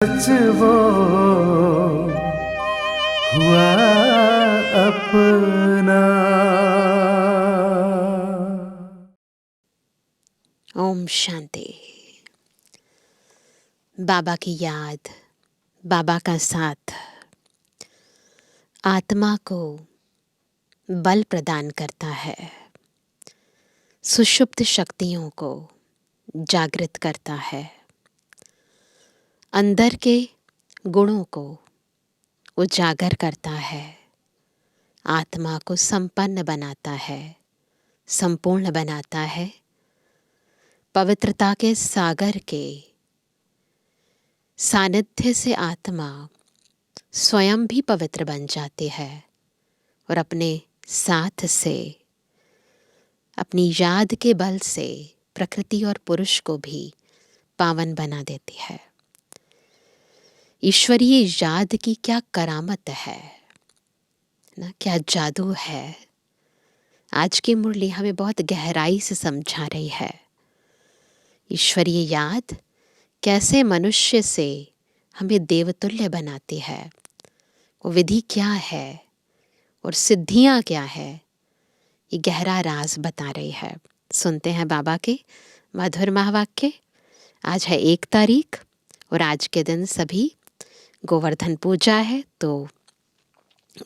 सच वो हुआ अपना। ओम शांति। बाबा की याद, बाबा का साथ आत्मा को बल प्रदान करता है, सुषुप्त शक्तियों को जागृत करता है, अंदर के गुणों को उजागर करता है, आत्मा को संपन्न बनाता है, संपूर्ण बनाता है, पवित्रता के सागर के सानिध्य से आत्मा स्वयं भी पवित्र बन जाती है और अपने साथ से, अपनी याद के बल से प्रकृति और पुरुष को भी पावन बना देती है। ईश्वरीय याद की क्या करामत है ना, क्या जादू है। आज की मुरली हमें बहुत गहराई से समझा रही है। ईश्वरीय याद कैसे मनुष्य से हमें देवतुल्य बनाती है, वो विधि क्या है और सिद्धियां क्या है, ये गहरा राज बता रही है। सुनते हैं बाबा के मधुर महावाक्य। आज है 1 तारीख और आज के दिन सभी गोवर्धन पूजा है, तो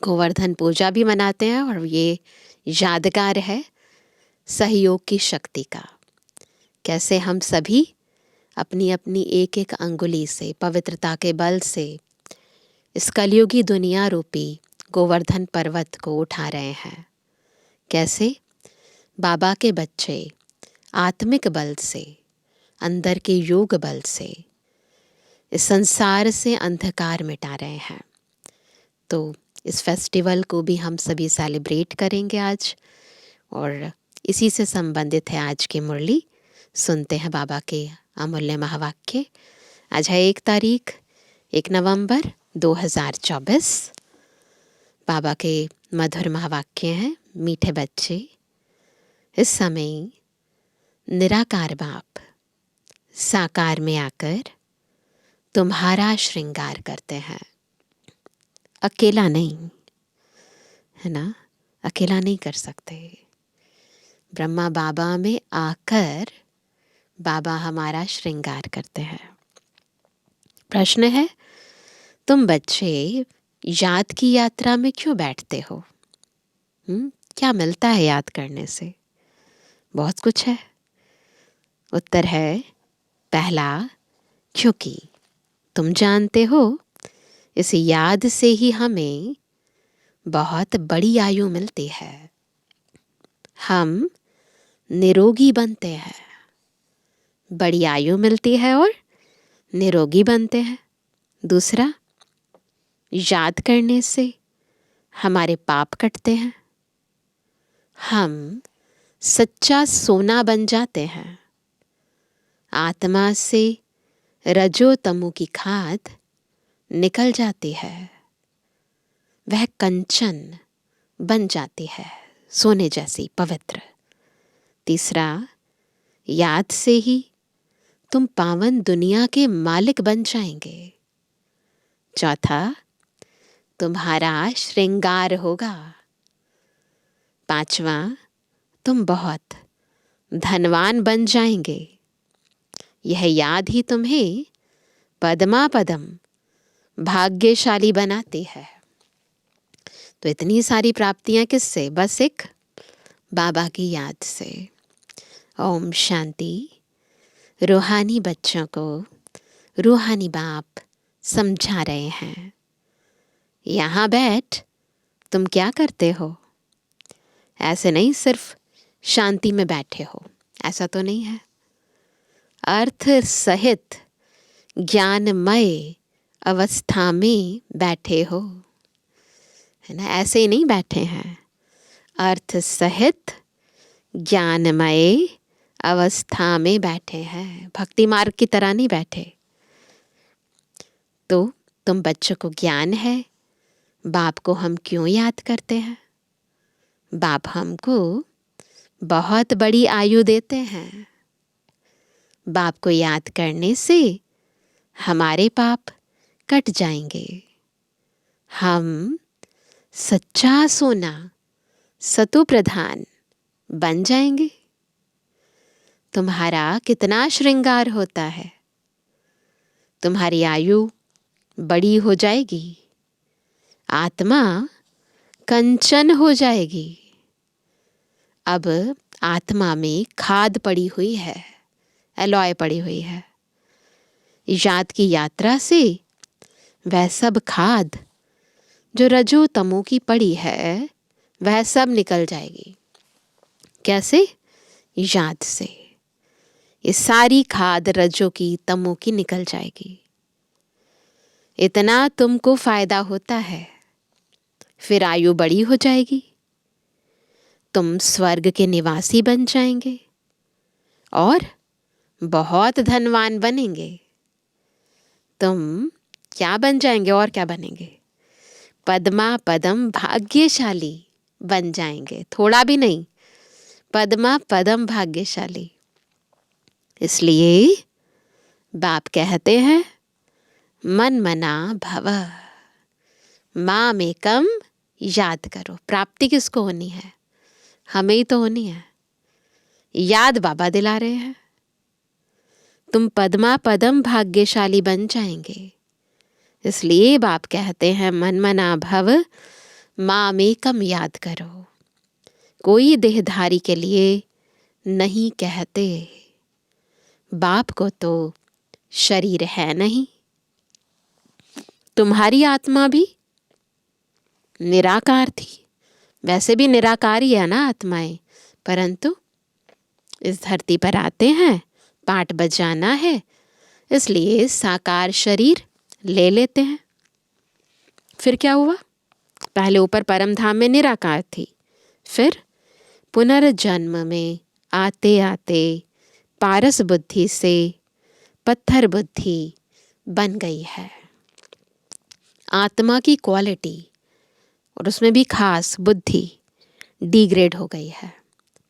गोवर्धन पूजा भी मनाते हैं और ये यादगार है सहयोग की शक्ति का। कैसे हम सभी अपनी अपनी एक एक अंगुली से पवित्रता के बल से इस कलयुगी दुनिया रूपी गोवर्धन पर्वत को उठा रहे हैं। कैसे बाबा के बच्चे आत्मिक बल से, अंदर के योग बल से इस संसार से अंधकार मिटा रहे हैं। तो इस फेस्टिवल को भी हम सभी सेलिब्रेट करेंगे आज, और इसी से संबंधित है आज की मुरली। सुनते हैं बाबा के अमूल्य महावाक्य। आज है 1 तारीख, 1 नवंबर 2024। बाबा के मधुर महावाक्य हैं। मीठे बच्चे, इस समय निराकार बाप साकार में आकर तुम्हारा श्रृंगार करते हैं। अकेला नहीं, है ना, अकेला नहीं कर सकते। ब्रह्मा बाबा में आकर बाबा हमारा श्रृंगार करते हैं। प्रश्न है, तुम बच्चे याद की यात्रा में क्यों बैठते हो? क्या मिलता है याद करने से? बहुत कुछ है। उत्तर है, पहला, क्योंकि तुम जानते हो इस याद से ही हमें बहुत बड़ी आयु मिलती है। हम निरोगी बनते हैं, बड़ी आयु मिलती है और निरोगी बनते हैं। दूसरा, याद करने से हमारे पाप कटते हैं, हम सच्चा सोना बन जाते हैं। आत्मा से रजो तमो की खाद निकल जाती है, वह कंचन बन जाती है, सोने जैसी पवित्र। तीसरा, याद से ही तुम पावन दुनिया के मालिक बन जाएंगे। चौथा, तुम्हारा श्रृंगार होगा। पांचवा, तुम बहुत धनवान बन जाएंगे। यह याद ही तुम्हें पदमा पदम भाग्यशाली बनाती है। तो इतनी सारी प्राप्तियां किससे? बस एक बाबा की याद से। ओम शांति। रूहानी बच्चों को रूहानी बाप समझा रहे हैं, यहाँ बैठ तुम क्या करते हो? ऐसे नहीं सिर्फ शांति में बैठे हो, ऐसा तो नहीं है। अर्थ सहित ज्ञानमय अवस्था में बैठे हो, है ना, ऐसे ही नहीं बैठे हैं। अर्थ सहित ज्ञानमय अवस्था में बैठे हैं, भक्ति मार्ग की तरह नहीं बैठे। तो तुम बच्चों को ज्ञान है, बाप को हम क्यों याद करते हैं? बाप हमको बहुत बड़ी आयु देते हैं। बाप को याद करने से हमारे पाप कट जाएंगे। हम सच्चा सोना सतो प्रधान बन जाएंगे। तुम्हारा कितना श्रृंगार होता है। तुम्हारी आयु बड़ी हो जाएगी। आत्मा कंचन हो जाएगी। अब आत्मा में खाद पड़ी हुई है, एलॉय पड़ी हुई है। याद की यात्रा से वह सब खाद जो रजो तमो की पड़ी है वह सब निकल जाएगी। कैसे? याद से ये सारी खाद रजो की तमो की निकल जाएगी। इतना तुमको फायदा होता है। फिर आयु बड़ी हो जाएगी। तुम स्वर्ग के निवासी बन जाएंगे और बहुत धनवान बनेंगे। तुम क्या बन जाएंगे और क्या बनेंगे? पद्मा पदम भाग्यशाली बन जाएंगे। थोड़ा भी नहीं, पद्मा पदम भाग्यशाली। इसलिए बाप कहते हैं मन मना भव, माम एकम याद करो। प्राप्ति किसको होनी है? हमें ही तो होनी है। याद बाबा दिला रहे हैं। तुम पद्मा पदम भाग्यशाली बन जाएंगे। इसलिए बाप कहते हैं मन मना भव, माम एकम याद करो। कोई देहधारी के लिए नहीं कहते। बाप को तो शरीर है नहीं। तुम्हारी आत्मा भी निराकार थी। वैसे भी निराकार ही है ना आत्माएं, परंतु इस धरती पर आते हैं, पाठ बजाना है, इसलिए साकार शरीर ले लेते हैं। फिर क्या हुआ? पहले ऊपर परम धाम में निराकार थी, फिर पुनर्जन्म में आते आते पारस बुद्धि से पत्थर बुद्धि बन गई है। आत्मा की क्वालिटी और उसमें भी खास बुद्धि डिग्रेड हो गई है,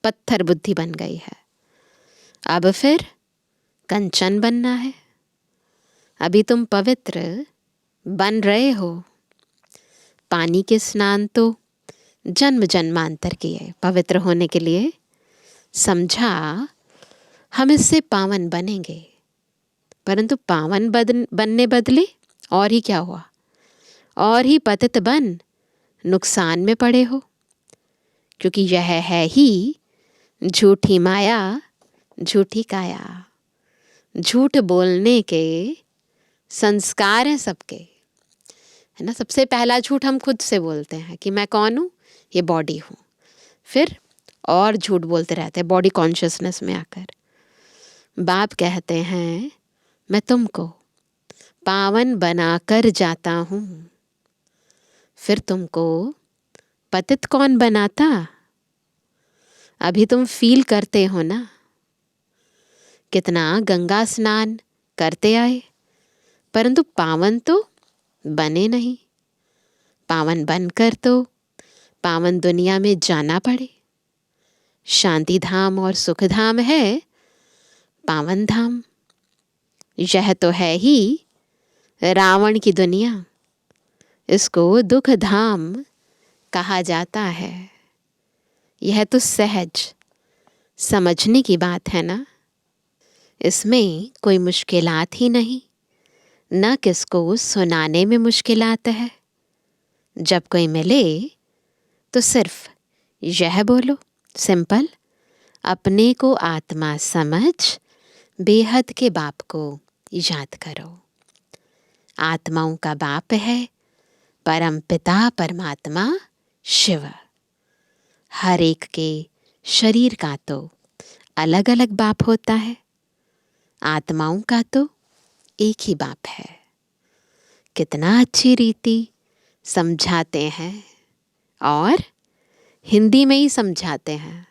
पत्थर बुद्धि बन गई है। अब फिर कंचन बनना है। अभी तुम पवित्र बन रहे हो। पानी के स्नान तो जन्म जन्मांतर की है पवित्र होने के लिए। समझा हम इससे पावन बनेंगे, परंतु पावन बनने बदले और ही क्या हुआ? और ही पतित बन नुकसान में पड़े हो। क्योंकि यह है ही झूठी माया, झूठी काया। झूठ बोलने के संस्कार हैं सबके, है ना। सबसे पहला झूठ हम खुद से बोलते हैं कि मैं कौन हूँ? ये बॉडी हूँ। फिर और झूठ बोलते रहते हैं बॉडी कॉन्शियसनेस में आकर। बाप कहते हैं मैं तुमको पावन बनाकर जाता हूँ। फिर तुमको पतित कौन बनाता? अभी तुम फील करते हो ना, कितना गंगा स्नान करते आए, परंतु पावन तो बने नहीं। पावन बनकर तो पावन दुनिया में जाना पड़े। शांति धाम और सुख धाम है पावन धाम। यह तो है ही रावण की दुनिया। इसको दुख धाम कहा जाता है। यह तो सहज समझने की बात है ना। इसमें कोई मुश्किलात ही नहीं, न किसको सुनाने में मुश्किलात है। जब कोई मिले तो सिर्फ यह बोलो, सिंपल, अपने को आत्मा समझ बेहद के बाप को याद करो। आत्माओं का बाप है परम पिता परमात्मा शिव। हर एक के शरीर का तो अलग अलग बाप होता है, आत्माओं का तो एक ही बाप है। कितना अच्छी रीति समझाते हैं, और हिंदी में ही समझाते हैं।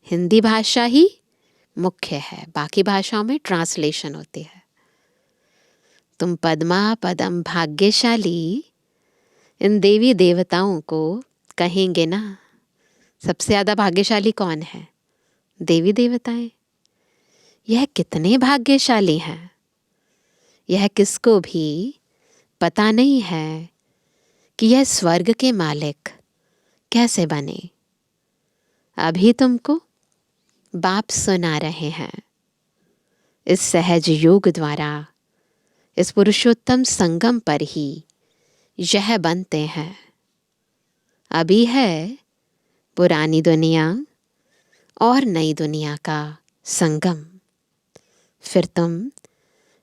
हिंदी भाषा ही मुख्य है, बाकी भाषाओं में ट्रांसलेशन होती है। तुम पद्मा पदम भाग्यशाली इन देवी देवताओं को कहेंगे ना। सबसे ज़्यादा भाग्यशाली कौन है? देवी देवताएं। यह कितने भाग्यशाली हैं। यह किसको भी पता नहीं है कि यह स्वर्ग के मालिक कैसे बने। अभी तुमको बाप सुना रहे हैं। इस सहज योग द्वारा इस पुरुषोत्तम संगम पर ही यह बनते हैं। अभी है पुरानी दुनिया और नई दुनिया का संगम। फिर तुम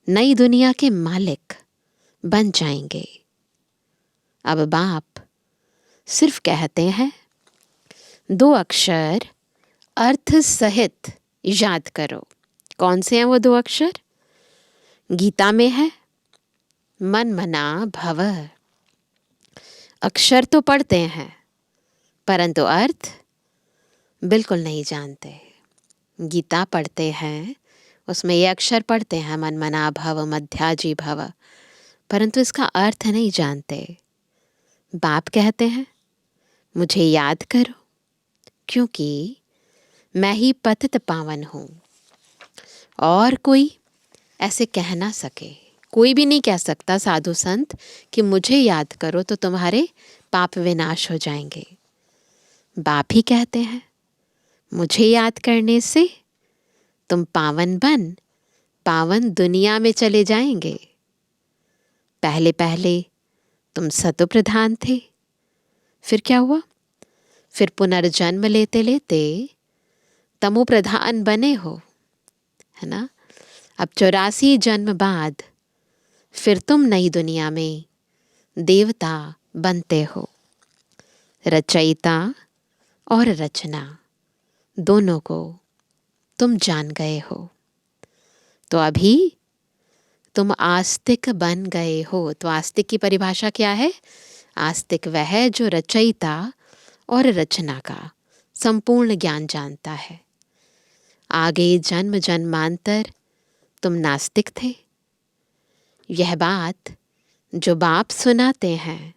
नई दुनिया के मालिक बन जाएंगे। अब बाप सिर्फ कहते हैं 2 अक्षर अर्थ सहित याद करो। कौन से हैं वो 2 अक्षर? गीता में है मन मना भव। अक्षर तो पढ़ते हैं परंतु अर्थ बिल्कुल नहीं जानते। गीता पढ़ते हैं, उसमें ये अक्षर पढ़ते हैं मन मना भव मध्याजी भव, परंतु इसका अर्थ नहीं जानते। बाप कहते हैं मुझे याद करो, क्योंकि मैं ही पतित पावन हूँ और कोई ऐसे कह ना सके। कोई भी नहीं कह सकता साधु संत कि मुझे याद करो तो तुम्हारे पाप विनाश हो जाएंगे। बाप ही कहते हैं मुझे याद करने से तुम पावन बन पावन दुनिया में चले जाएंगे। पहले पहले तुम सतो प्रधान थे, फिर क्या हुआ? फिर पुनर्जन्म लेते लेते तमो प्रधान बने हो, है ना। अब 84 जन्म बाद फिर तुम नई दुनिया में देवता बनते हो। रचयिता और रचना दोनों को तुम जान गए हो। तो अभी तुम आस्तिक बन गए हो। तो आस्तिक की परिभाषा क्या है? आस्तिक वह है जो रचयिता और रचना का संपूर्ण ज्ञान जानता है। आगे जन्म जन्मांतर तुम नास्तिक थे। यह बात जो बाप सुनाते हैं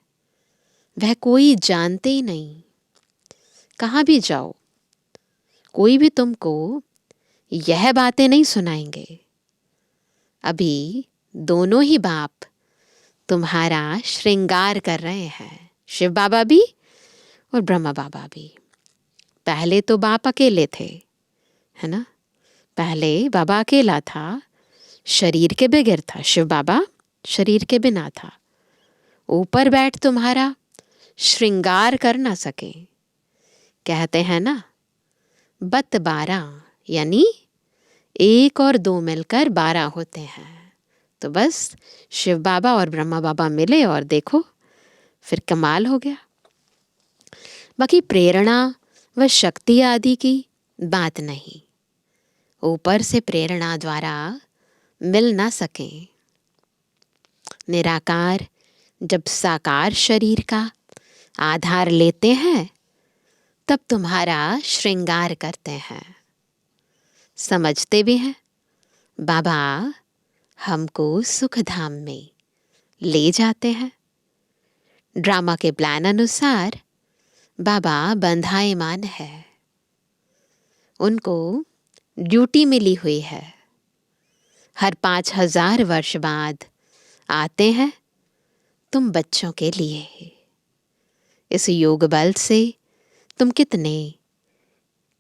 वह कोई जानते ही नहीं। कहाँ भी जाओ कोई भी तुमको यह बातें नहीं सुनाएंगे। अभी दोनों ही बाप तुम्हारा श्रृंगार कर रहे हैं, शिव बाबा भी और ब्रह्मा बाबा भी। पहले तो बाप अकेले थे, है ना। पहले बाबा अकेला था, शरीर के बगैर था। शिव बाबा शरीर के बिना था। ऊपर बैठ तुम्हारा श्रृंगार कर ना सके। कहते हैं ना 12 यानी 1 और 2 मिलकर 12 होते हैं। तो बस शिव बाबा और ब्रह्मा बाबा मिले और देखो फिर कमाल हो गया। बाकी प्रेरणा व शक्ति आदि की बात नहीं। ऊपर से प्रेरणा द्वारा मिल ना सके। निराकार जब साकार शरीर का आधार लेते हैं तब तुम्हारा श्रृंगार करते हैं। समझते भी हैं बाबा हमको सुख धाम में ले जाते हैं। ड्रामा के प्लान अनुसार बाबा बंधायमान है। उनको ड्यूटी मिली हुई है। हर 5000 वर्ष बाद आते हैं तुम बच्चों के लिए। इस योग बल से तुम कितने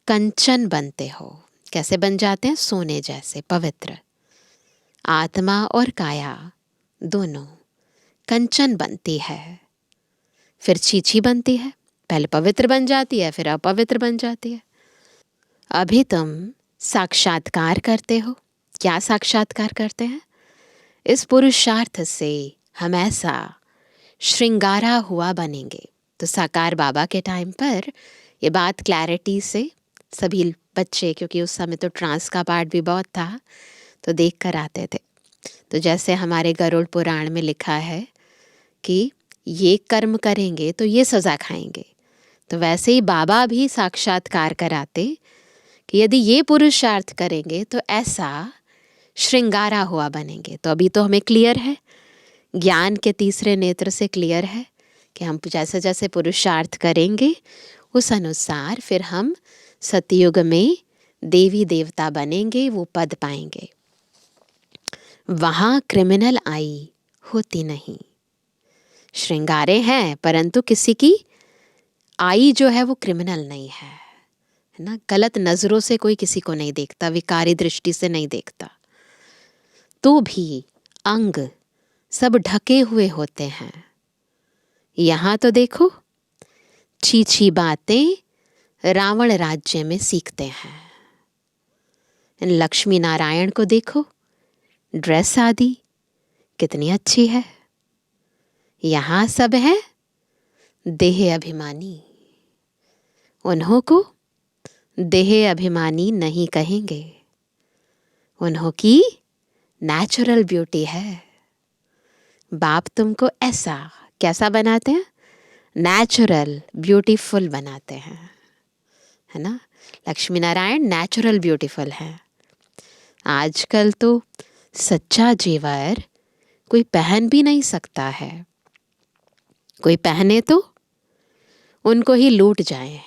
कंचन बनते हो। कैसे बन जाते हैं? सोने जैसे पवित्र। आत्मा और काया दोनों कंचन बनती है, फिर छीछी बनती है। पहले पवित्र बन जाती है, फिर अपवित्र बन जाती है। अभी तुम साक्षात्कार करते हो। क्या साक्षात्कार करते हैं? इस पुरुषार्थ से हम ऐसा श्रृंगारा हुआ बनेंगे। तो साकार बाबा के टाइम पर ये बात क्लैरिटी से सभी बच्चे, क्योंकि उस समय तो ट्रांस का पार्ट भी बहुत था, तो देख कर आते थे। तो जैसे हमारे गरुड़ पुराण में लिखा है कि ये कर्म करेंगे तो ये सज़ा खाएंगे, तो वैसे ही बाबा भी साक्षात्कार कराते कि यदि ये पुरुषार्थ करेंगे तो ऐसा श्रृंगारा हुआ बनेंगे। तो अभी तो हमें क्लियर है, ज्ञान के तीसरे नेत्र से क्लियर है कि हम जैसे जैसे पुरुषार्थ करेंगे उस अनुसार फिर हम सतयुग में देवी देवता बनेंगे, वो पद पाएंगे। वहाँ क्रिमिनल आई होती नहीं। श्रृंगारे हैं, परंतु किसी की आई जो है वो क्रिमिनल नहीं है ना। गलत नजरों से कोई किसी को नहीं देखता, विकारी दृष्टि से नहीं देखता, तो भी अंग सब ढके हुए होते हैं। यहां तो देखो, छी बातें रावण राज्य में सीखते हैं। लक्ष्मी नारायण को देखो, ड्रेस आदि कितनी अच्छी है। यहां सब है देह अभिमानी, उन्हों को देह अभिमानी नहीं कहेंगे, उन्हों की नेचुरल ब्यूटी है। बाप तुमको ऐसा कैसा बनाते हैं? नेचुरल ब्यूटीफुल बनाते हैं, है ना। लक्ष्मी नारायण नेचुरल ब्यूटीफुल है। आजकल तो सच्चा जेवर कोई पहन भी नहीं सकता है, कोई पहने तो उनको ही लूट जाए।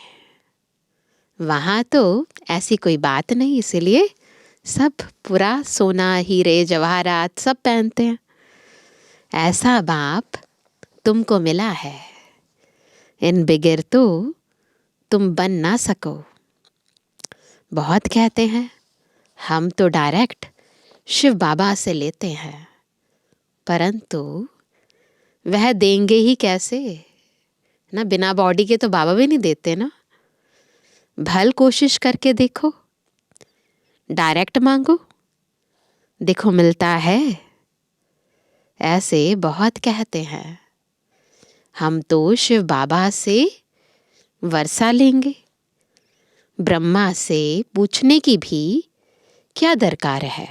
वहां तो ऐसी कोई बात नहीं, इसीलिए सब पूरा सोना हीरे जवाहरात सब पहनते हैं। ऐसा बाप तुमको मिला है, इन बगैर तो तुम बन ना सको। बहुत कहते हैं हम तो डायरेक्ट शिव बाबा से लेते हैं, परंतु वह देंगे ही कैसे ना। बिना बॉडी के तो बाबा भी नहीं देते ना। भल कोशिश करके देखो, डायरेक्ट मांगो, देखो मिलता है। ऐसे बहुत कहते हैं हम तो शिव बाबा से वर्षा लेंगे, ब्रह्मा से पूछने की भी क्या दरकार है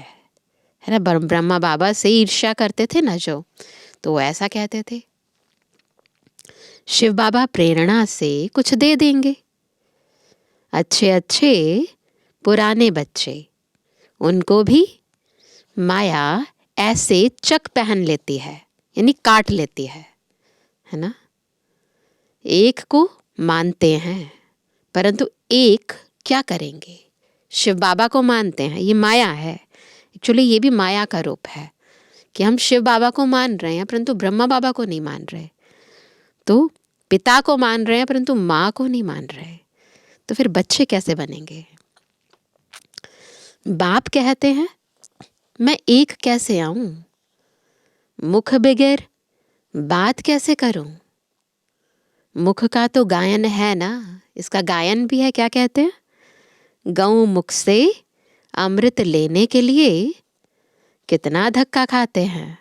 ना। ब्रह्मा बाबा से ईर्ष्या करते थे ना जो, तो ऐसा कहते थे। शिव बाबा प्रेरणा से कुछ दे देंगे। अच्छे अच्छे पुराने बच्चे, उनको भी माया ऐसे चक पहन लेती है, यानी काट लेती है ना। एक को मानते हैं, परंतु एक क्या करेंगे? शिव बाबा को मानते हैं, ये माया है। एक्चुअली ये भी माया का रूप है कि हम शिव बाबा को मान रहे हैं परंतु ब्रह्मा बाबा को नहीं मान रहे, तो पिता को मान रहे हैं परंतु माँ को नहीं मान रहे, तो फिर बच्चे कैसे बनेंगे? बाप कहते हैं मैं एक कैसे आऊं, मुख बगैर बात कैसे करूं? मुख का तो गायन है ना, इसका गायन भी है। क्या कहते हैं? गौ मुख से अमृत लेने के लिए कितना धक्का खाते हैं,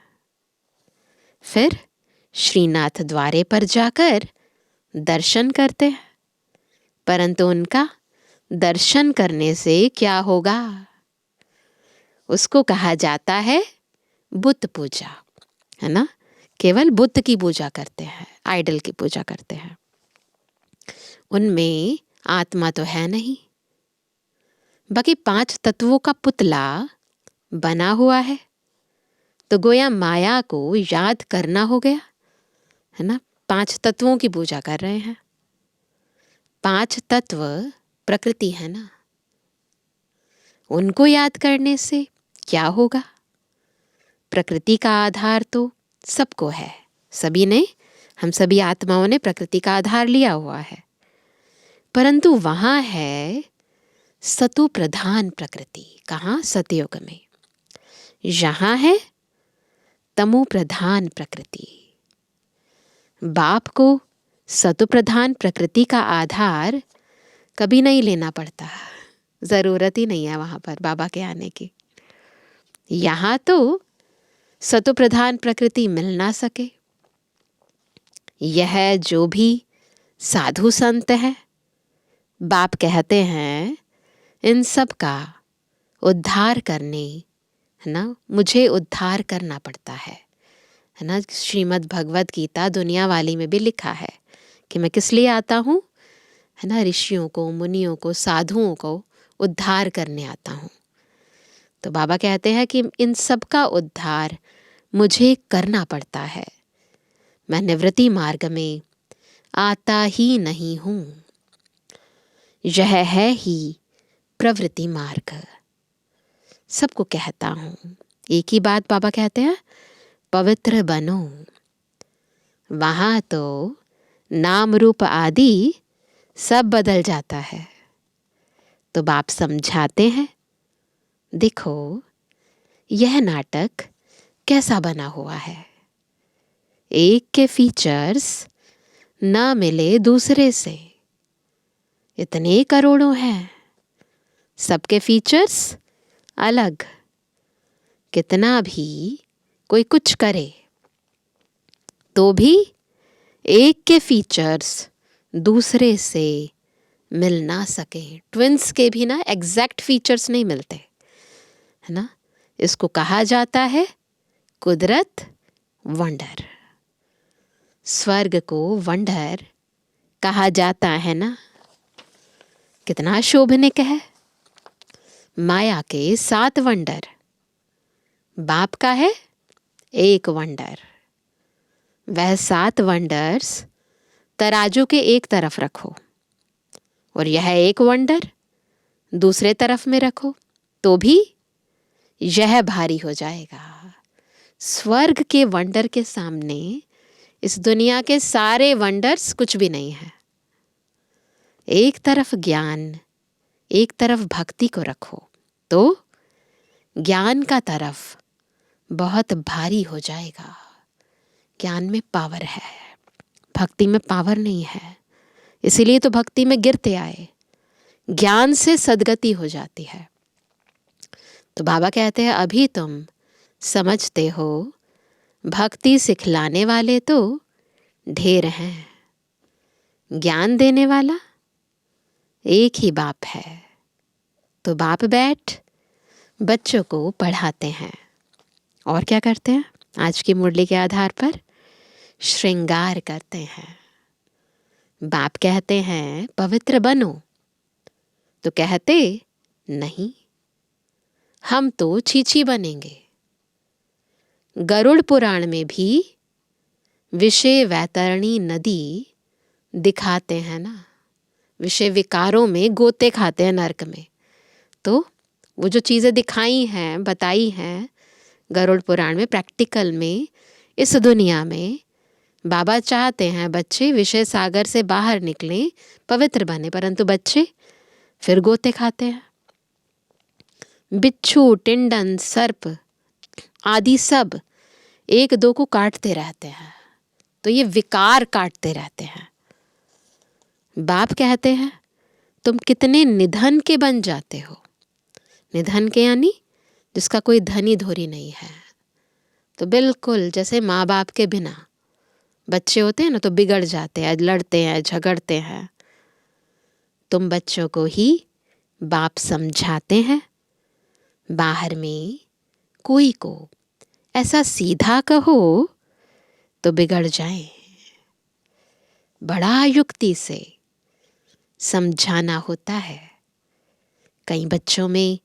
फिर श्रीनाथ द्वारे पर जाकर दर्शन करते हैं, परंतु उनका दर्शन करने से क्या होगा? उसको कहा जाता है बुत पूजा, है ना। केवल बुत की पूजा करते हैं, आइडल की पूजा करते हैं, उनमें आत्मा तो है नहीं। बाकी 5 तत्वों का पुतला बना हुआ है, तो गोया माया को याद करना हो गया, है ना। 5 तत्वों की पूजा कर रहे हैं। 5 तत्व प्रकृति है ना, उनको याद करने से क्या होगा? प्रकृति का आधार तो सबको है, सभी ने, हम सभी आत्माओं ने प्रकृति का आधार लिया हुआ है, परंतु वहां है सतु प्रधान प्रकृति। कहाँ? सतयुग में। यहाँ है तमो प्रधान प्रकृति। बाप को सतु प्रधान प्रकृति का आधार कभी नहीं लेना पड़ता, जरूरत ही नहीं है वहां पर बाबा के आने की। यहाँ तो सतु प्रधान प्रकृति मिल ना सके। यह जो भी साधु संत है, बाप कहते हैं इन सब का उद्धार करने, है ना, मुझे उद्धार करना पड़ता है ना। श्रीमद् भगवद गीता दुनिया वाली में भी लिखा है कि मैं किस लिए आता हूँ, है ना, ऋषियों को, मुनियों को, साधुओं को उद्धार करने आता हूँ। तो बाबा कहते हैं कि इन सब का उद्धार मुझे करना पड़ता है, मैं निवृत्ति मार्ग में आता ही नहीं हूँ, यह है ही प्रवृत्ति मार्ग। सबको कहता हूँ एक ही बात बाबा कहते हैं, पवित्र बनो, वहाँ तो नाम रूप आदि सब बदल जाता है। तो बाप समझाते हैं, देखो यह नाटक कैसा बना हुआ है। एक के फीचर्स ना मिले दूसरे से। इतने करोड़ों हैं, सबके फीचर्स अलग। कितना भी कोई कुछ करे तो भी एक के फीचर्स दूसरे से मिल ना सके। ट्विंस के भी ना एग्जैक्ट फीचर्स नहीं मिलते, है ना। इसको कहा जाता है कुदरत वंडर। स्वर्ग को वंडर कहा जाता है ना। कितना शोभनिक है। माया के 7 वंडर, बाप का है एक वंडर। वह 7 वंडर्स तराजू के एक तरफ रखो और यह एक वंडर दूसरे तरफ में रखो तो भी यह भारी हो जाएगा। स्वर्ग के वंडर के सामने इस दुनिया के सारे वंडर्स कुछ भी नहीं है। एक तरफ ज्ञान, एक तरफ भक्ति को रखो तो ज्ञान का तरफ बहुत भारी हो जाएगा। ज्ञान में पावर है, भक्ति में पावर नहीं है। इसीलिए तो भक्ति में गिरते आए। ज्ञान से सद्गति हो जाती है। तो बाबा कहते हैं अभी तुम समझते हो भक्ति सिखलाने वाले तो ढेर हैं, ज्ञान देने वाला एक ही बाप है। तो बाप बैठ बच्चों को पढ़ाते हैं और क्या करते हैं, आज की मुरली के आधार पर श्रृंगार करते हैं। बाप कहते हैं पवित्र बनो, तो कहते नहीं हम तो छीछी बनेंगे। गरुड़ पुराण में भी विषय वैतरणी नदी दिखाते हैं ना। विषय विकारों में गोते खाते हैं नरक में। तो वो जो चीज़ें दिखाई हैं, बताई हैं गरुड़ पुराण में, प्रैक्टिकल में इस दुनिया में बाबा चाहते हैं बच्चे विषय सागर से बाहर निकलें, पवित्र बने, परंतु बच्चे फिर गोते खाते हैं। बिच्छू, टिंडन, सर्प आदि सब एक दो को काटते रहते हैं। तो ये विकार काटते रहते हैं। बाप कहते हैं तुम कितने निधन के बन जाते हो। निधन के यानी जिसका कोई धनी धोरी नहीं है। तो बिल्कुल जैसे माँ बाप के बिना बच्चे होते हैं ना, तो बिगड़ जाते हैं, लड़ते हैं, झगड़ते हैं। तुम बच्चों को ही बाप समझाते हैं। बाहर में कोई को ऐसा सीधा कहो तो बिगड़ जाए। बड़ा युक्ति से समझाना होता है। कई बच्चों में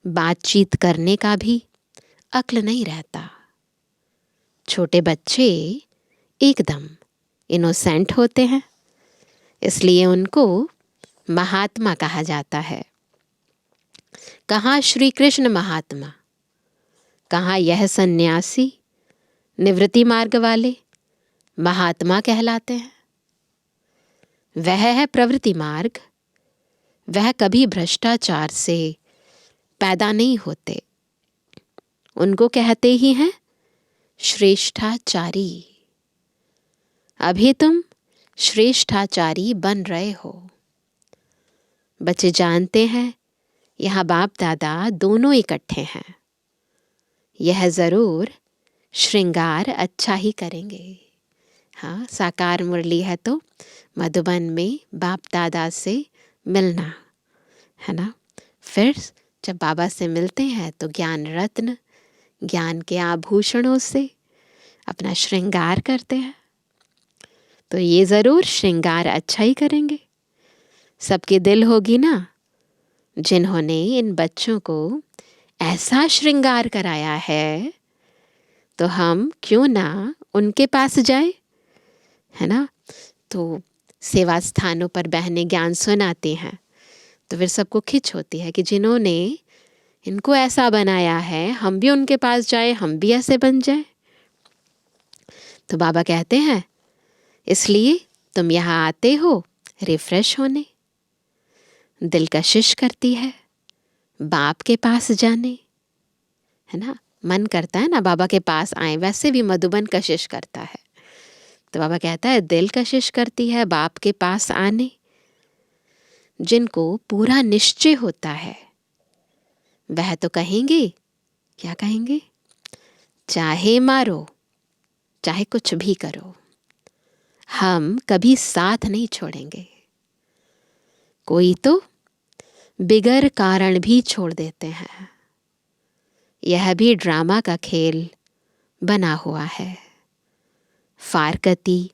बातचीत करने का भी अक्ल नहीं रहता। छोटे बच्चे एकदम इनोसेंट होते हैं, इसलिए उनको महात्मा कहा जाता है। कहाँ श्री कृष्ण महात्मा, कहाँ यह सन्यासी निवृत्ति मार्ग वाले महात्मा कहलाते हैं। वह है प्रवृत्ति मार्ग। वह कभी भ्रष्टाचार से पैदा नहीं होते। उनको कहते ही हैं श्रेष्ठाचारी। अभी तुम श्रेष्ठाचारी बन रहे हो। बच्चे जानते हैं यहाँ बाप दादा दोनों इकट्ठे हैं। यह ज़रूर श्रृंगार अच्छा ही करेंगे। हाँ, साकार मुरली है तो मधुबन में बाप दादा से मिलना, है ना। फिर जब बाबा से मिलते हैं तो ज्ञान रत्न, ज्ञान के आभूषणों से अपना श्रृंगार करते हैं। तो ये ज़रूर श्रृंगार अच्छा ही करेंगे। सबके दिल होगी ना जिन्होंने इन बच्चों को ऐसा श्रृंगार कराया है, तो हम क्यों ना उनके पास जाए, है ना। तो सेवा स्थानों पर बहनें ज्ञान सुनाती हैं तो फिर सबको खिंच होती है कि जिन्होंने इनको ऐसा बनाया है हम भी उनके पास जाए, हम भी ऐसे बन जाए। तो बाबा कहते हैं इसलिए तुम यहाँ आते हो रिफ्रेश होने, दिल कशिश करती है बाप के पास जाने, है ना। मन करता है ना बाबा के पास आए, वैसे भी मधुबन कशिश करता है। तो बाबा कहता है दिल कशिश करती है बाप के पास आने, जिनको पूरा निश्चय होता है वह तो कहेंगे, क्या कहेंगे, चाहे मारो चाहे कुछ भी करो, हम कभी साथ नहीं छोड़ेंगे। कोई तो बिगर कारण भी छोड़ देते हैं, यह भी ड्रामा का खेल बना हुआ है। फारकती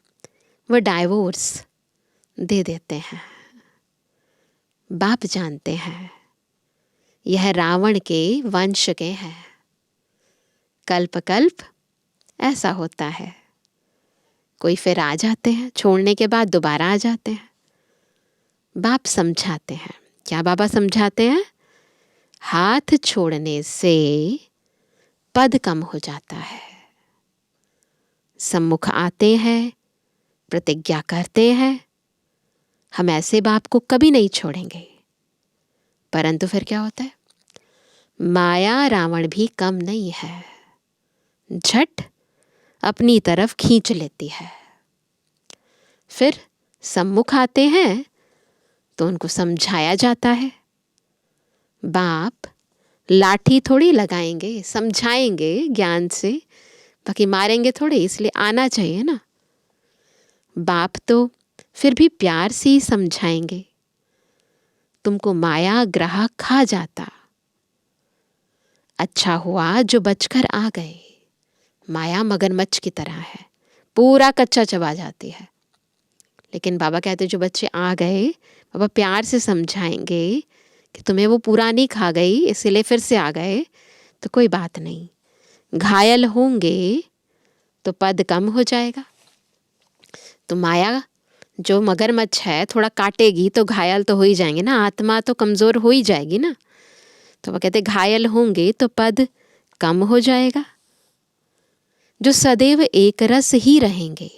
व डाइवोर्स दे देते हैं। बाप जानते हैं यह रावण के वंश के हैं। कल्प कल्प ऐसा होता है, कोई फिर आ जाते हैं, छोड़ने के बाद दोबारा आ जाते हैं। बाप समझाते हैं, क्या बाबा समझाते हैं, हाथ छोड़ने से पद कम हो जाता है। सम्मुख आते हैं, प्रतिज्ञा करते हैं, हम ऐसे बाप को कभी नहीं छोड़ेंगे, परंतु फिर क्या होता है, माया रावण भी कम नहीं है, झट अपनी तरफ खींच लेती है। फिर सम्मुख आते हैं तो उनको समझाया जाता है। बाप लाठी थोड़ी लगाएंगे, समझाएंगे ज्ञान से, बाकी मारेंगे थोड़ी, इसलिए आना चाहिए ना। बाप तो फिर भी प्यार से ही समझाएंगे, तुमको माया ग्रह खा जाता, अच्छा हुआ जो बचकर आ गए। माया मगरमच्छ की तरह है, पूरा कच्चा चबा जाती है। लेकिन बाबा कहते जो बच्चे आ गए, बाबा प्यार से समझाएंगे कि तुम्हें वो पूरा नहीं खा गई, इसीलिए फिर से आ गए, तो कोई बात नहीं, घायल होंगे तो पद कम हो जाएगा। तो माया जो मगरमच्छ है थोड़ा काटेगी तो घायल तो हो ही जाएंगे ना, आत्मा तो कमज़ोर हो ही जाएगी ना। तो वो कहते घायल होंगे तो पद कम हो जाएगा। जो सदैव एक रस ही रहेंगे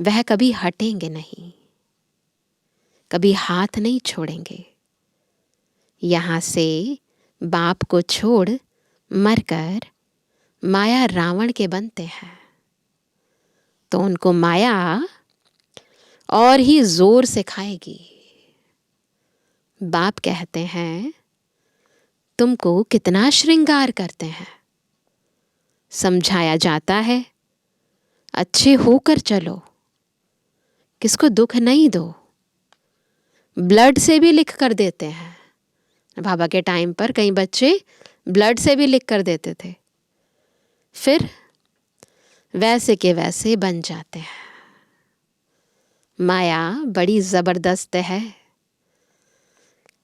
वह कभी हटेंगे नहीं, कभी हाथ नहीं छोड़ेंगे। यहाँ से बाप को छोड़ मरकर माया रावण के बनते हैं, तो उनको माया और ही जोर से खाएगी। बाप कहते हैं तुमको कितना श्रृंगार करते हैं, समझाया जाता है अच्छे होकर चलो, किसको दुख नहीं दो। ब्लड से भी लिख कर देते हैं। बाबा के टाइम पर कई बच्चे ब्लड से भी लिख कर देते थे, फिर वैसे के वैसे बन जाते हैं। माया बड़ी जबरदस्त है,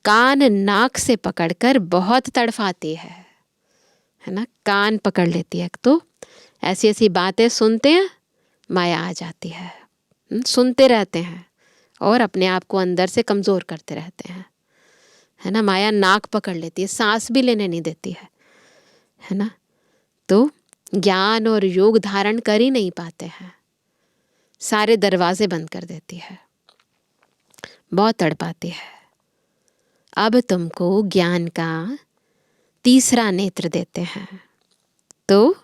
कान नाक से पकड़कर बहुत तड़फाती है ना। कान पकड़ लेती है, तो ऐसी ऐसी बातें सुनते हैं, माया आ जाती है, सुनते रहते हैं और अपने आप को अंदर से कमज़ोर करते रहते हैं, है ना। माया नाक पकड़ लेती है, सांस भी लेने नहीं देती है ना। तो ज्ञान और योग धारण कर ही नहीं पाते हैं, सारे दरवाजे बंद कर देती है, बहुत तड़पाती है। अब तुमको ज्ञान का तीसरा नेत्र देते हैं, तो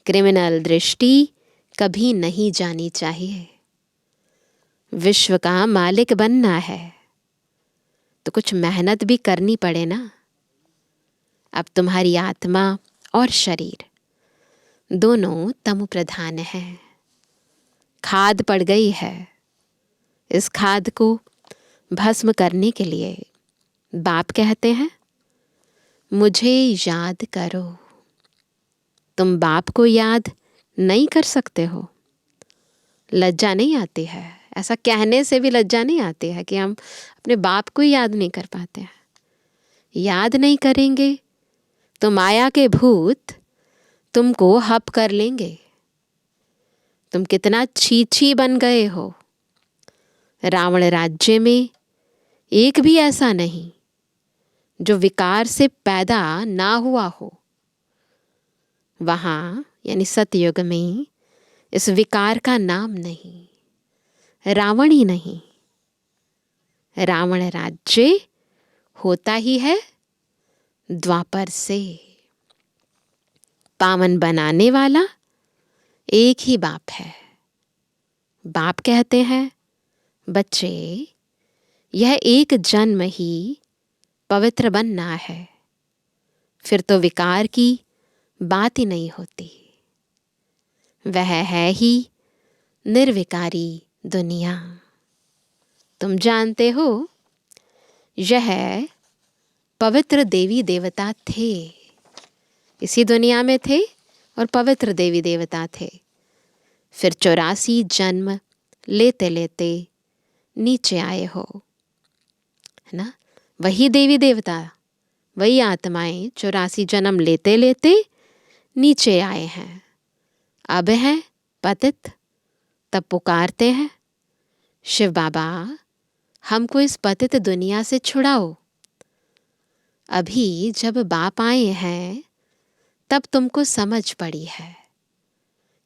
क्रिमिनल दृष्टि कभी नहीं जानी चाहिए। विश्व का मालिक बनना है तो कुछ मेहनत भी करनी पड़े ना। अब तुम्हारी आत्मा और शरीर दोनों तमो प्रधान है, खाद पड़ गई है। इस खाद को भस्म करने के लिए बाप कहते हैं मुझे याद करो। तुम बाप को याद नहीं कर सकते हो, लज्जा नहीं आती है, ऐसा कहने से भी लज्जा नहीं आती है कि हम अपने बाप को ही याद नहीं कर पाते हैं। याद नहीं करेंगे तो माया के भूत तुमको हप कर लेंगे। तुम कितना छीछी बन गए हो। रावण राज्य में एक भी ऐसा नहीं जो विकार से पैदा ना हुआ हो। वहाँ यानी सतयुग में इस विकार का नाम नहीं, रावण ही नहीं, रावण राज्य होता ही है द्वापर से। पावन बनाने वाला एक ही बाप है। बाप कहते हैं, बच्चे यह एक जन्म ही पवित्र बनना है, फिर तो विकार की बात ही नहीं होती। वह है ही निर्विकारी दुनिया। तुम जानते हो, यह पवित्र देवी देवता थे, इसी दुनिया में थे और पवित्र देवी देवता थे। फिर 84 जन्म लेते लेते नीचे आए हो, है ना। वही देवी देवता, वही आत्माएं 84 जन्म लेते लेते नीचे आए हैं। अब हैं पतित, तब पुकारते हैं, शिव बाबा हमको इस पतित दुनिया से छुड़ाओ। अभी जब बाप आए हैं तब तुमको समझ पड़ी है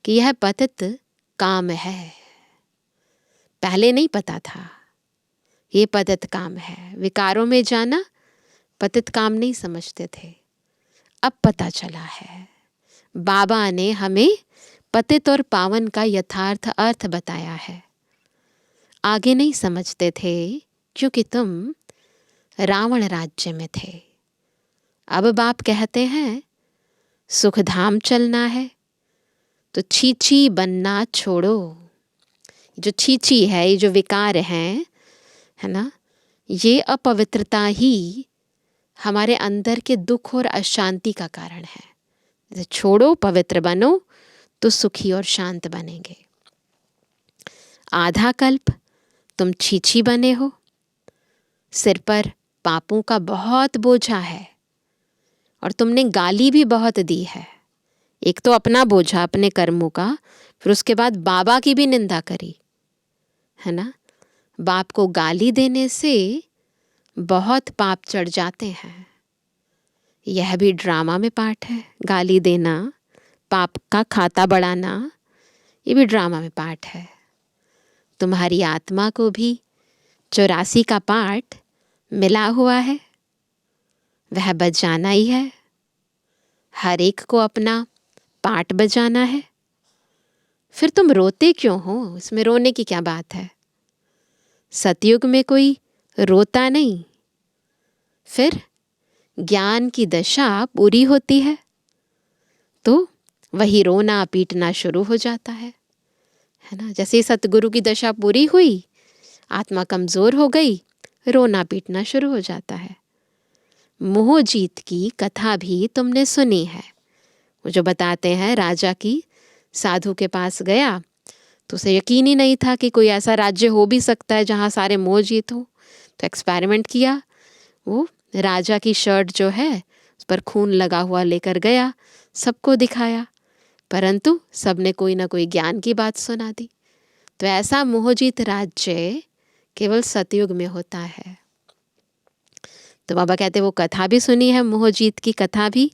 कि यह पतित काम है। पहले नहीं पता था ये पतित काम है। विकारों में जाना पतित काम नहीं समझते थे, अब पता चला है। बाबा ने हमें पतित और पावन का यथार्थ अर्थ बताया है। आगे नहीं समझते थे क्योंकि तुम रावण राज्य में थे। अब बाप कहते हैं सुखधाम चलना है तो छीछी बनना छोड़ो। जो छीछी है, ये जो विकार हैं, है ना, ये अपवित्रता ही हमारे अंदर के दुख और अशांति का कारण है। छोड़ो, पवित्र बनो तो सुखी और शांत बनेंगे। आधा कल्प तुम छीछी बने हो, सिर पर पापों का बहुत बोझा है और तुमने गाली भी बहुत दी है। एक तो अपना बोझा अपने कर्मों का, फिर उसके बाद बाबा की भी निंदा करी, है ना। बाप को गाली देने से बहुत पाप चढ़ जाते हैं। यह भी ड्रामा में पार्ट है। गाली देना, पाप का खाता बढ़ाना, ये भी ड्रामा में पार्ट है। तुम्हारी आत्मा को भी 84 का पार्ट मिला हुआ है, वह बजाना ही है। हर एक को अपना पार्ट बजाना है। फिर तुम रोते क्यों हो? इसमें रोने की क्या बात है? सतयुग में कोई रोता नहीं। फिर ज्ञान की दशा पूरी होती है तो वही रोना पीटना शुरू हो जाता है ना। जैसे सतगुरु की दशा पूरी हुई, आत्मा कमजोर हो गई, रोना पीटना शुरू हो जाता है। मोह जीत की कथा भी तुमने सुनी है। वो जो बताते हैं राजा की साधु के पास गया तो उसे यकीन ही नहीं था कि कोई ऐसा राज्य हो भी सकता है जहाँ सारे मोह जीत हो। तो एक्सपेरिमेंट किया, वो राजा की शर्ट जो है उस पर खून लगा हुआ लेकर गया, सबको दिखाया, परंतु सबने कोई ना कोई ज्ञान की बात सुना दी। तो ऐसा मोहजीत राज्य केवल सतयुग में होता है। तो बाबा कहते वो कथा भी सुनी है, मोहजीत की कथा भी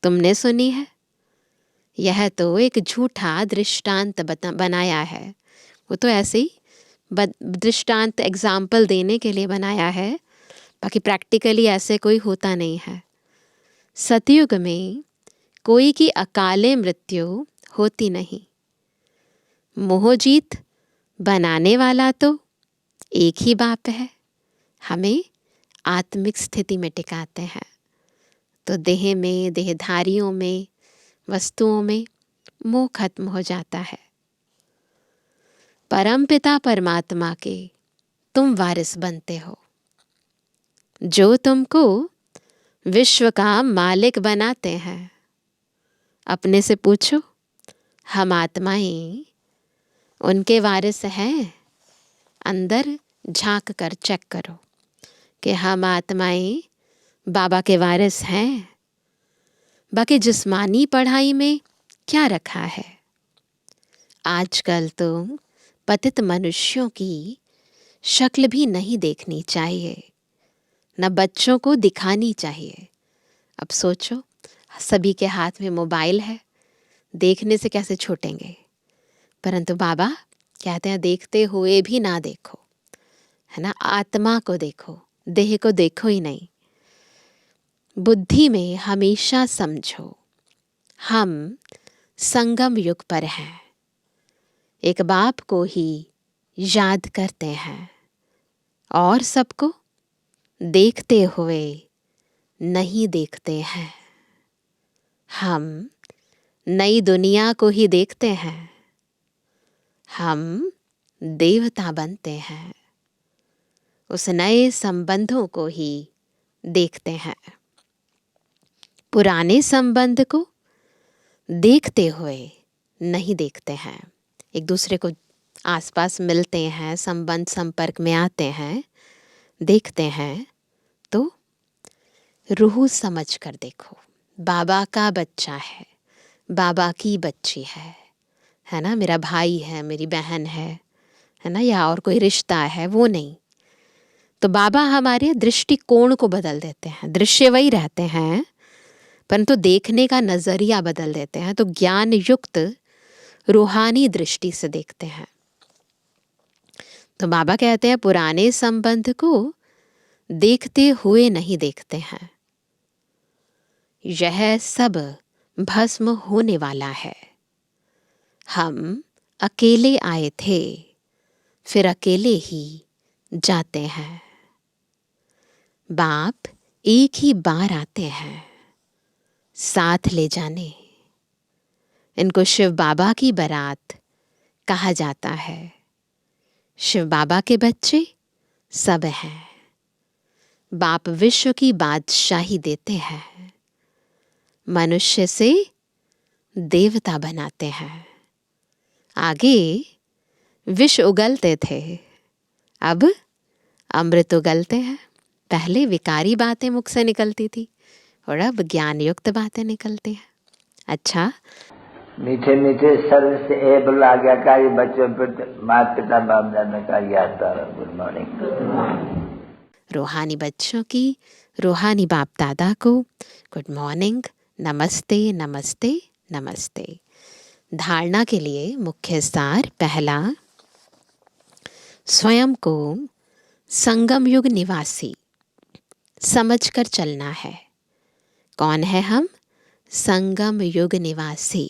तुमने सुनी है। यह तो एक झूठा दृष्टांत बनाया है। वो तो ऐसे ही दृष्टांत एग्जाम्पल देने के लिए बनाया है, बाकी प्रैक्टिकली ऐसे कोई होता नहीं है। सतयुग में कोई की अकाले मृत्यु होती नहीं। मोहजीत बनाने वाला तो एक ही बाप है, हमें आत्मिक स्थिति में टिकाते हैं। तो देह में, देहधारियों में, वस्तुओं में मोह खत्म हो जाता है। परमपिता परमात्मा के तुम वारिस बनते हो, जो तुमको विश्व का मालिक बनाते हैं। अपने से पूछो, हम आत्माएं उनके वारिस हैं? अंदर झांक कर चेक करो कि हम आत्माएं बाबा के वारिस हैं। बाकी जिस्मानी पढ़ाई में क्या रखा है? आजकल तो पतित मनुष्यों की शक्ल भी नहीं देखनी चाहिए, न बच्चों को दिखानी चाहिए। अब सोचो, सभी के हाथ में मोबाइल है, देखने से कैसे छूटेंगे? परंतु बाबा कहते हैं देखते हुए भी ना देखो, है ना, आत्मा को देखो, देह को देखो ही नहीं। बुद्धि में हमेशा समझो हम संगम युग पर हैं, एक बाप को ही याद करते हैं और सबको देखते हुए नहीं देखते हैं। हम नई दुनिया को ही देखते हैं, हम देवता बनते हैं, उस नए संबंधों को ही देखते हैं। पुराने संबंध को देखते हुए नहीं देखते हैं। एक दूसरे को आसपास मिलते हैं, संबंध संपर्क में आते हैं, देखते हैं तो रूह समझ कर देखो। बाबा का बच्चा है, बाबा की बच्ची है ना, मेरा भाई है, मेरी बहन है ना, या और कोई रिश्ता है, वो नहीं। तो बाबा हमारे दृष्टिकोण को बदल देते हैं। दृश्य वही रहते हैं परंतु देखने का नजरिया बदल देते हैं। तो ज्ञान युक्त रूहानी दृष्टि से देखते हैं। तो बाबा कहते हैं पुराने संबंध को देखते हुए नहीं देखते हैं, यह सब भस्म होने वाला है। हम अकेले आए थे, फिर अकेले ही जाते हैं। बाप एक ही बार आते हैं साथ ले जाने। इनको शिव बाबा की बारात कहा जाता है। शिव बाबा के बच्चे सब हैं। बाप विश्व की बादशाही देते हैं, मनुष्य से देवता बनाते हैं। आगे विष उगलते थे, अब अमृत उगलते हैं। पहले विकारी बातें मुख से निकलती थी और अब ज्ञान युक्त बातें निकलती हैं। अच्छा, मीठे मीठे सर्व से एबल आज्ञाकारी बच्चों पर माता पिता बाप दादा का याद। Good morning. रूहानी बच्चों की रूहानी बाप दादा को गुड मॉर्निंग, नमस्ते नमस्ते नमस्ते। धारणा के लिए मुख्य सार। पहला, स्वयं को संगम युग निवासी समझकर चलना है। कौन है हम? संगम युग निवासी।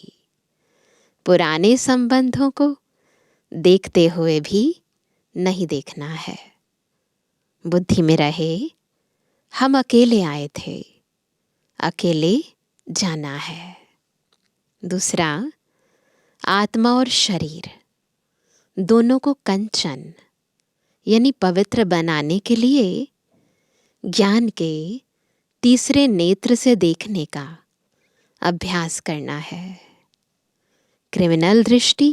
पुराने संबंधों को देखते हुए भी नहीं देखना है। बुद्धि में रहे हम अकेले आए थे, अकेले जाना है। दूसरा, आत्मा और शरीर दोनों को कंचन यानी पवित्र बनाने के लिए ज्ञान के तीसरे नेत्र से देखने का अभ्यास करना है। क्रिमिनल दृष्टि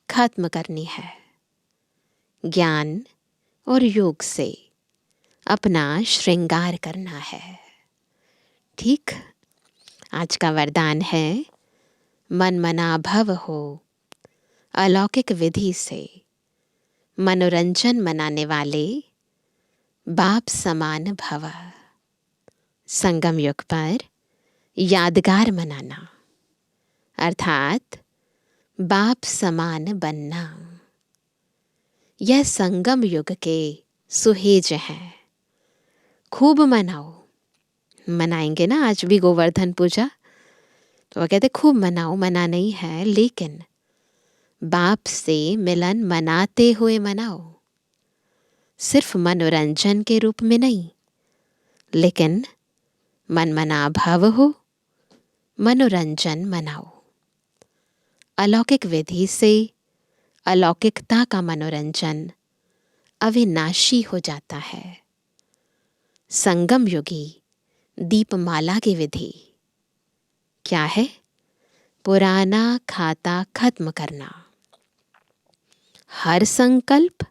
खत्म करनी है। ज्ञान और योग से अपना श्रृंगार करना है। ठीक। आज का वरदान है, मन मना भव हो, अलौकिक विधि से मनोरंजन मनाने वाले बाप समान भव। संगम युग पर यादगार मनाना अर्थात बाप समान बनना, यह संगम युग के सुहेज हैं। खूब मनाओ। मनाएंगे ना आज भी गोवर्धन पूजा, तो वो कहते खूब मनाओ, मना नहीं है, लेकिन बाप से मिलन मनाते हुए मनाओ। सिर्फ मनोरंजन के रूप में नहीं, लेकिन मन मना भव हो, मनोरंजन मनाओ। अलौकिक विधि से अलौकिकता का मनोरंजन अविनाशी हो जाता है। संगम युगी दीपमाला की विधि क्या है? पुराना खाता खत्म करना। हर संकल्प,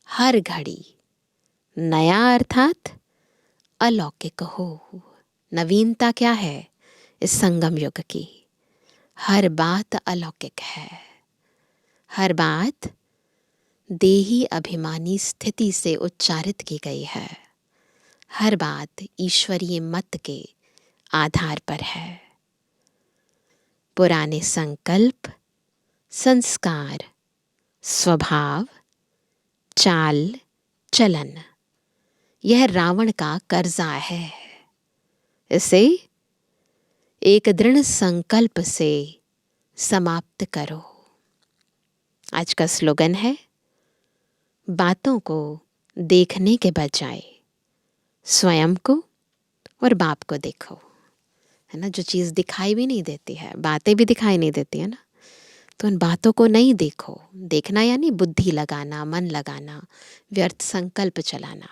हर घड़ी नया अर्थात अलौकिक हो। नवीनता क्या है इस संगम युग की? हर बात अलौकिक है। हर बात देही अभिमानी स्थिति से उच्चारित की गई है। हर बात ईश्वरीय मत के आधार पर है। पुराने संकल्प, संस्कार, स्वभाव, चाल, चलन, यह रावण का कर्जा है। इसे एक दृढ़ संकल्प से समाप्त करो। आज का स्लोगन है, बातों को देखने के बजाय स्वयं को और बाप को देखो। है ना, जो चीज़ दिखाई भी नहीं देती है, बातें भी दिखाई नहीं देती है ना, तो उन बातों को नहीं देखो। देखना यानी बुद्धि लगाना, मन लगाना, व्यर्थ संकल्प चलाना।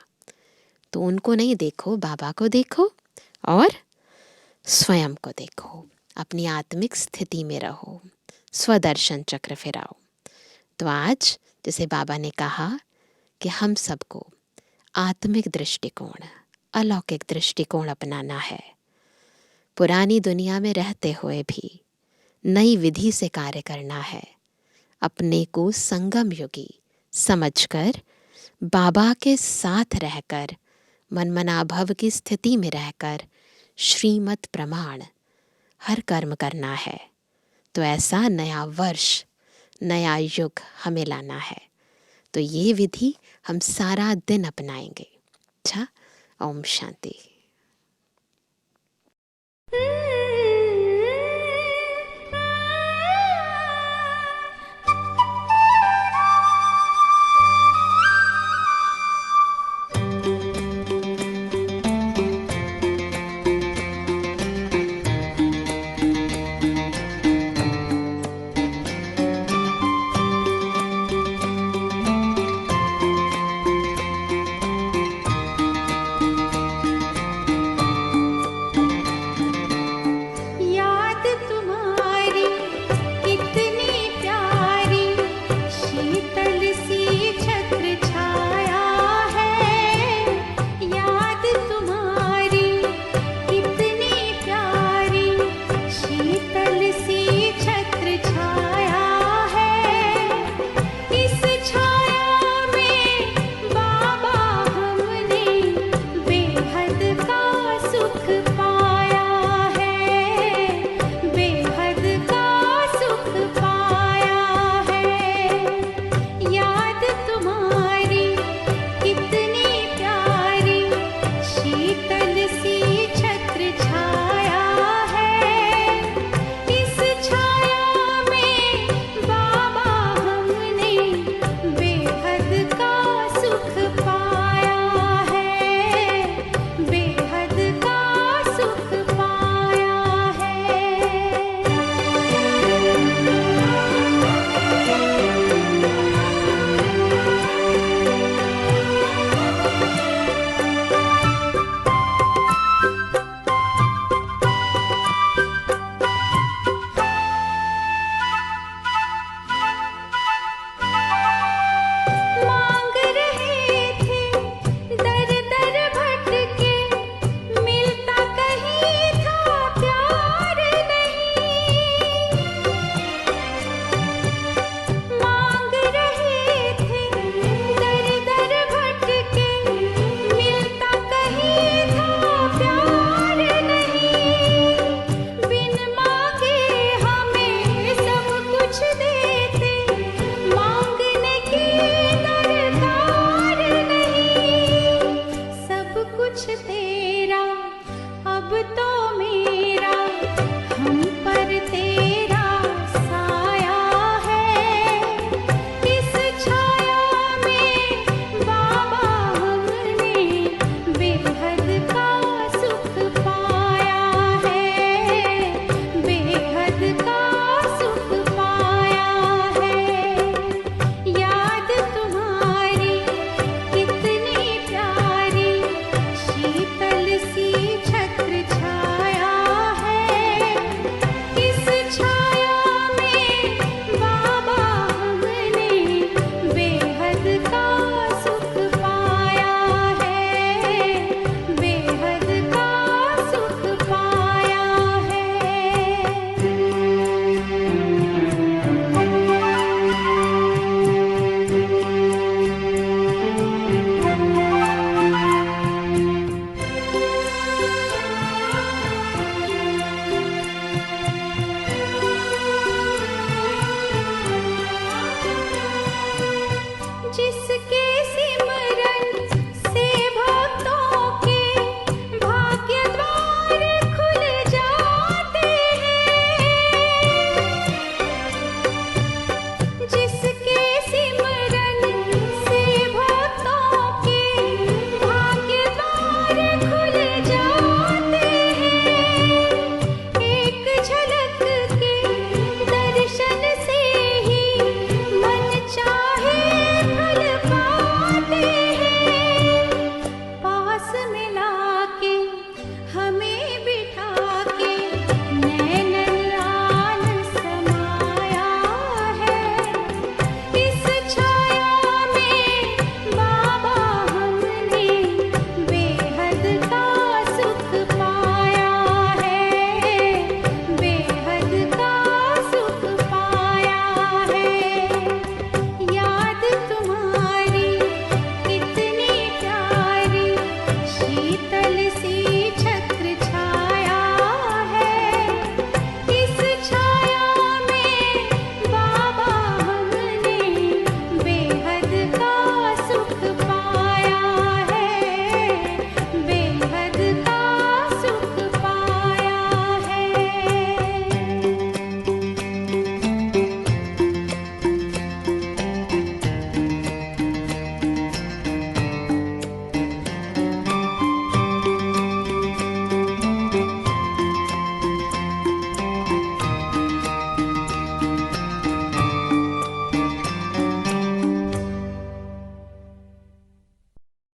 तो उनको नहीं देखो, बाबा को देखो और स्वयं को देखो। अपनी आत्मिक स्थिति में रहो, स्वदर्शन चक्र फिराओ। तो आज जैसे बाबा ने कहा कि हम सबको आत्मिक दृष्टिकोण, अलौकिक दृष्टिकोण अपनाना है। पुरानी दुनिया में रहते हुए भी नई विधि से कार्य करना है। अपने को संगम युगी समझकर बाबा के साथ रहकर, मनमनाभव की स्थिति में रहकर श्रीमत प्रमाण हर कर्म करना है। तो ऐसा नया वर्ष, नया युग हमें लाना है। तो ये विधि हम सारा दिन अपनाएंगे। अच्छा, ओम शांति।